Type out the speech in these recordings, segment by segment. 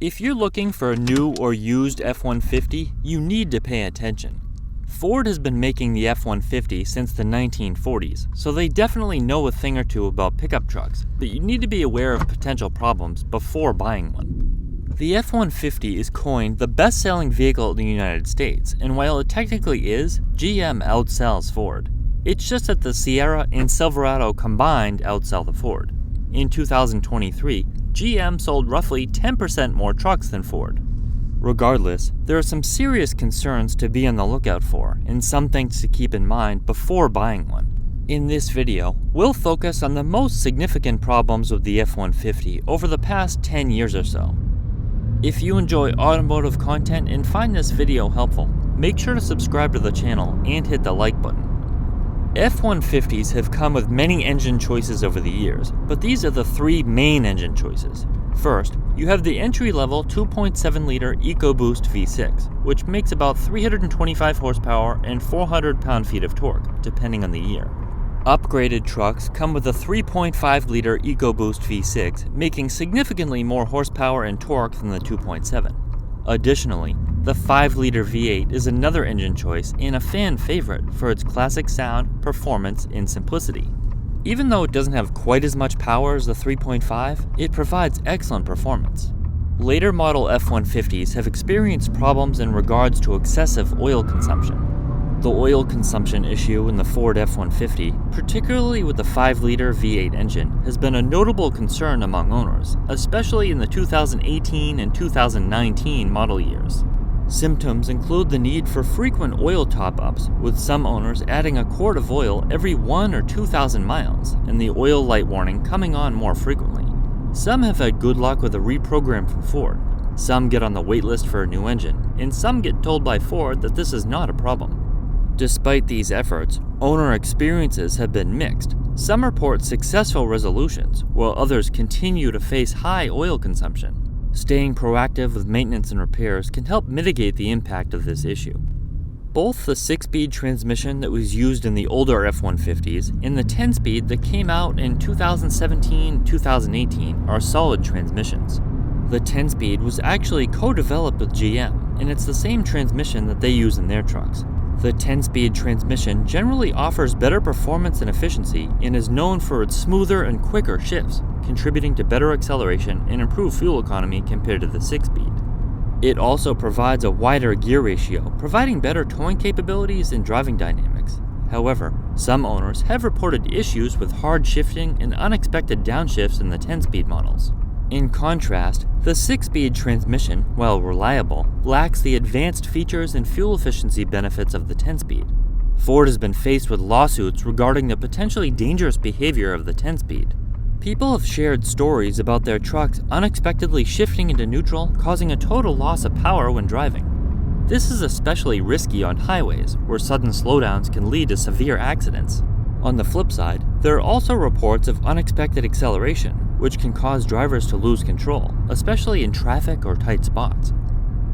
If you're looking for a new or used F-150, you need to pay attention. Ford has been making the F-150 since the 1940s, so they definitely know a thing or two about pickup trucks, but you need to be aware of potential problems before buying one. The F-150 is coined the best-selling vehicle in the United States, and while it technically is, GM outsells Ford. It's just that the Sierra and Silverado combined outsell the Ford. In 2023, GM sold roughly 10% more trucks than Ford. Regardless, there are some serious concerns to be on the lookout for and some things to keep in mind before buying one. In this video, we'll focus on the most significant problems with the F-150 over the past 10 years or so. If you enjoy automotive content and find this video helpful, make sure to subscribe to the channel and hit the like button. F-150s have come with many engine choices over the years, but these are the three main engine choices. First, you have the entry-level 2.7-liter EcoBoost V6, which makes about 325 horsepower and 400 pound-feet of torque, depending on the year. Upgraded trucks come with a 3.5-liter EcoBoost V6, making significantly more horsepower and torque than the 2.7. Additionally, the 5-liter V8 is another engine choice and a fan favorite for its classic sound, performance, and simplicity. Even though it doesn't have quite as much power as the 3.5, it provides excellent performance. Later model F-150s have experienced problems in regards to excessive oil consumption. The oil consumption issue in the Ford F-150, particularly with the 5-liter V8 engine, has been a notable concern among owners, especially in the 2018 and 2019 model years. Symptoms include the need for frequent oil top-ups, with some owners adding a quart of oil every 1 or 2,000 miles, and the oil light warning coming on more frequently. Some have had good luck with a reprogram from Ford. Some get on the wait list for a new engine, and some get told by Ford that this is not a problem. Despite these efforts, owner experiences have been mixed. Some report successful resolutions, while others continue to face high oil consumption. Staying proactive with maintenance and repairs can help mitigate the impact of this issue. Both the 6-speed transmission that was used in the older F-150s and the 10-speed that came out in 2017-2018 are solid transmissions. The 10-speed was actually co-developed with GM, and it's the same transmission that they use in their trucks. The 10-speed transmission generally offers better performance and efficiency and is known for its smoother and quicker shifts, contributing to better acceleration and improved fuel economy compared to the 6-speed. It also provides a wider gear ratio, providing better towing capabilities and driving dynamics. However, some owners have reported issues with hard shifting and unexpected downshifts in the 10-speed models. In contrast, the 6-speed transmission, while reliable, lacks the advanced features and fuel efficiency benefits of the 10-speed. Ford has been faced with lawsuits regarding the potentially dangerous behavior of the 10-speed. People have shared stories about their trucks unexpectedly shifting into neutral, causing a total loss of power when driving. This is especially risky on highways, where sudden slowdowns can lead to severe accidents. On the flip side, there are also reports of unexpected acceleration, which can cause drivers to lose control, especially in traffic or tight spots.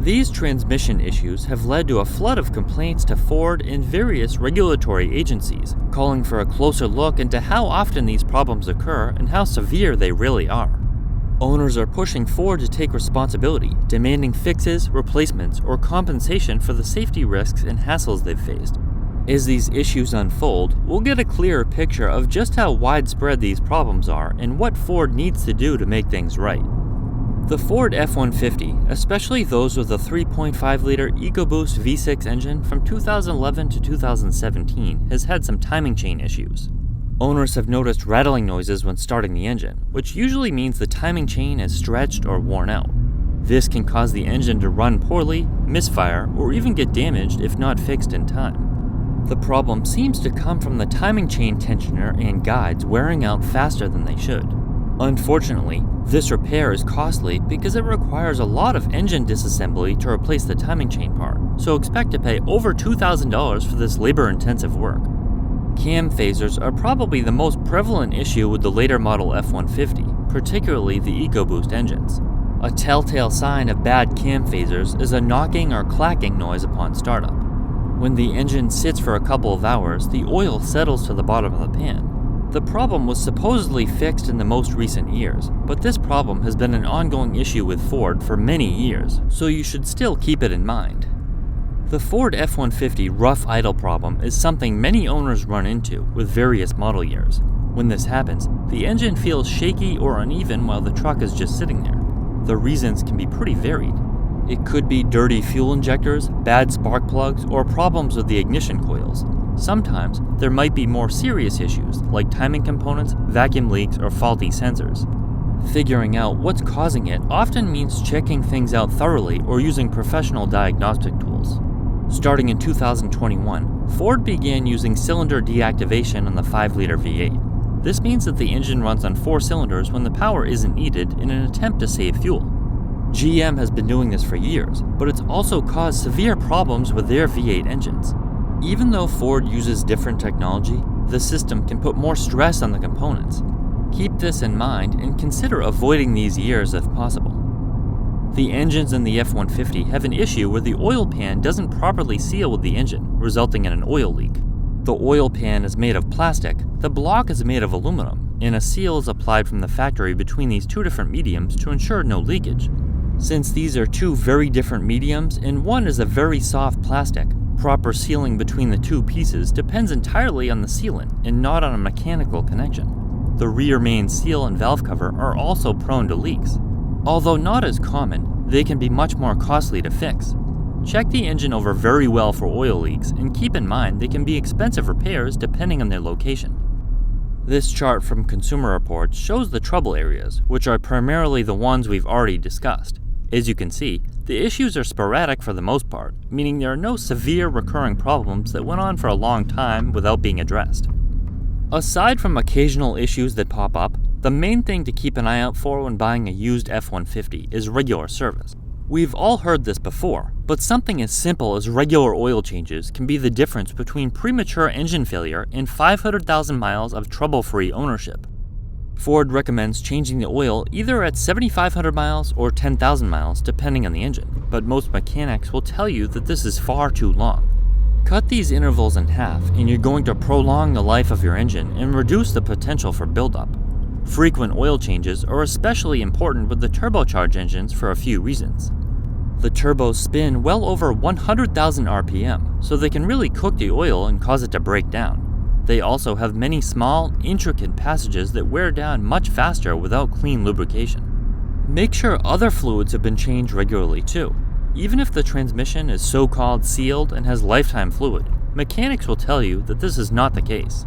These transmission issues have led to a flood of complaints to Ford and various regulatory agencies, calling for a closer look into how often these problems occur and how severe they really are. Owners are pushing Ford to take responsibility, demanding fixes, replacements, or compensation for the safety risks and hassles they've faced. As these issues unfold, we'll get a clearer picture of just how widespread these problems are and what Ford needs to do to make things right. The Ford F-150, especially those with a 3.5-liter EcoBoost V6 engine from 2011 to 2017, has had some timing chain issues. Owners have noticed rattling noises when starting the engine, which usually means the timing chain is stretched or worn out. This can cause the engine to run poorly, misfire, or even get damaged if not fixed in time. The problem seems to come from the timing chain tensioner and guides wearing out faster than they should. Unfortunately, this repair is costly because it requires a lot of engine disassembly to replace the timing chain part, so expect to pay over $2,000 for this labor-intensive work. Cam phasers are probably the most prevalent issue with the later model F-150, particularly the EcoBoost engines. A telltale sign of bad cam phasers is a knocking or clacking noise upon startup. When the engine sits for a couple of hours, the oil settles to the bottom of the pan. The problem was supposedly fixed in the most recent years, but this problem has been an ongoing issue with Ford for many years, so you should still keep it in mind. The Ford F-150 rough idle problem is something many owners run into with various model years. When this happens, the engine feels shaky or uneven while the truck is just sitting there. The reasons can be pretty varied. It could be dirty fuel injectors, bad spark plugs, or problems with the ignition coils. Sometimes, there might be more serious issues like timing components, vacuum leaks, or faulty sensors. Figuring out what's causing it often means checking things out thoroughly or using professional diagnostic tools. Starting in 2021, Ford began using cylinder deactivation on the 5-liter V8. This means that the engine runs on 4 cylinders when the power isn't needed in an attempt to save fuel. GM has been doing this for years, but it's also caused severe problems with their V8 engines. Even though Ford uses different technology, the system can put more stress on the components. Keep this in mind and consider avoiding these years if possible. The engines in the F-150 have an issue where the oil pan doesn't properly seal with the engine, resulting in an oil leak. The oil pan is made of plastic, the block is made of aluminum, and a seal is applied from the factory between these two different mediums to ensure no leakage. Since these are two very different mediums and one is a very soft plastic, proper sealing between the two pieces depends entirely on the sealant and not on a mechanical connection. The rear main seal and valve cover are also prone to leaks. Although not as common, they can be much more costly to fix. Check the engine over very well for oil leaks and keep in mind they can be expensive repairs depending on their location. This chart from Consumer Reports shows the trouble areas, which are primarily the ones we've already discussed. As you can see, the issues are sporadic for the most part, meaning there are no severe recurring problems that went on for a long time without being addressed. Aside from occasional issues that pop up, the main thing to keep an eye out for when buying a used F-150 is regular service. We've all heard this before, but something as simple as regular oil changes can be the difference between premature engine failure and 500,000 miles of trouble-free ownership. Ford recommends changing the oil either at 7,500 miles or 10,000 miles depending on the engine, but most mechanics will tell you that this is far too long. Cut these intervals in half and you're going to prolong the life of your engine and reduce the potential for buildup. Frequent oil changes are especially important with the turbocharged engines for a few reasons. The turbos spin well over 100,000 RPM, so they can really cook the oil and cause it to break down. They also have many small, intricate passages that wear down much faster without clean lubrication. Make sure other fluids have been changed regularly too. Even if the transmission is so-called sealed and has lifetime fluid, mechanics will tell you that this is not the case.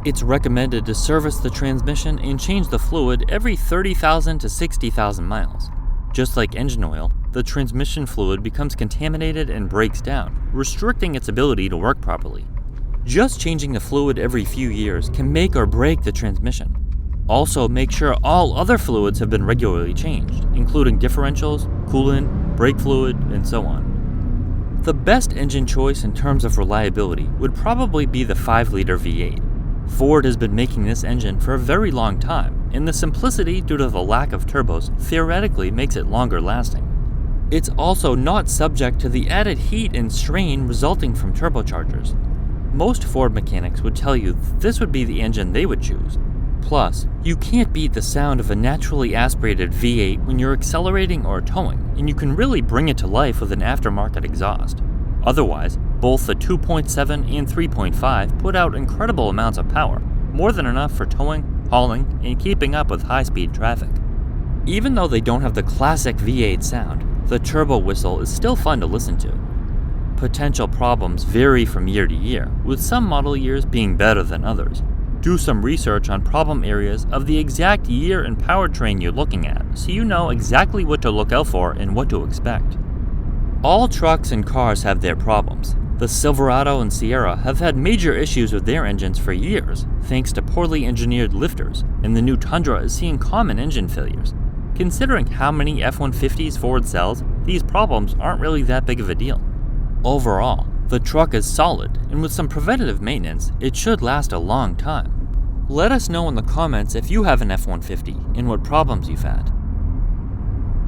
It's recommended to service the transmission and change the fluid every 30,000 to 60,000 miles. Just like engine oil, the transmission fluid becomes contaminated and breaks down, restricting its ability to work properly. Just changing the fluid every few years can make or break the transmission. Also, make sure all other fluids have been regularly changed, including differentials, coolant, brake fluid, and so on. The best engine choice in terms of reliability would probably be the 5-liter V8. Ford has been making this engine for a very long time, and the simplicity due to the lack of turbos theoretically makes it longer lasting. It's also not subject to the added heat and strain resulting from turbochargers. Most Ford mechanics would tell you that this would be the engine they would choose. Plus, you can't beat the sound of a naturally aspirated V8 when you're accelerating or towing, and you can really bring it to life with an aftermarket exhaust. Otherwise, both the 2.7 and 3.5 put out incredible amounts of power, more than enough for towing, hauling, and keeping up with high-speed traffic. Even though they don't have the classic V8 sound, the turbo whistle is still fun to listen to. Potential problems vary from year to year, with some model years being better than others. Do some research on problem areas of the exact year and powertrain you're looking at, so you know exactly what to look out for and what to expect. All trucks and cars have their problems. The Silverado and Sierra have had major issues with their engines for years, thanks to poorly engineered lifters, and the new Tundra is seeing common engine failures. Considering how many F-150s Ford sells, these problems aren't really that big of a deal. Overall, the truck is solid, and with some preventative maintenance, it should last a long time. Let us know in the comments if you have an F-150 and what problems you've had.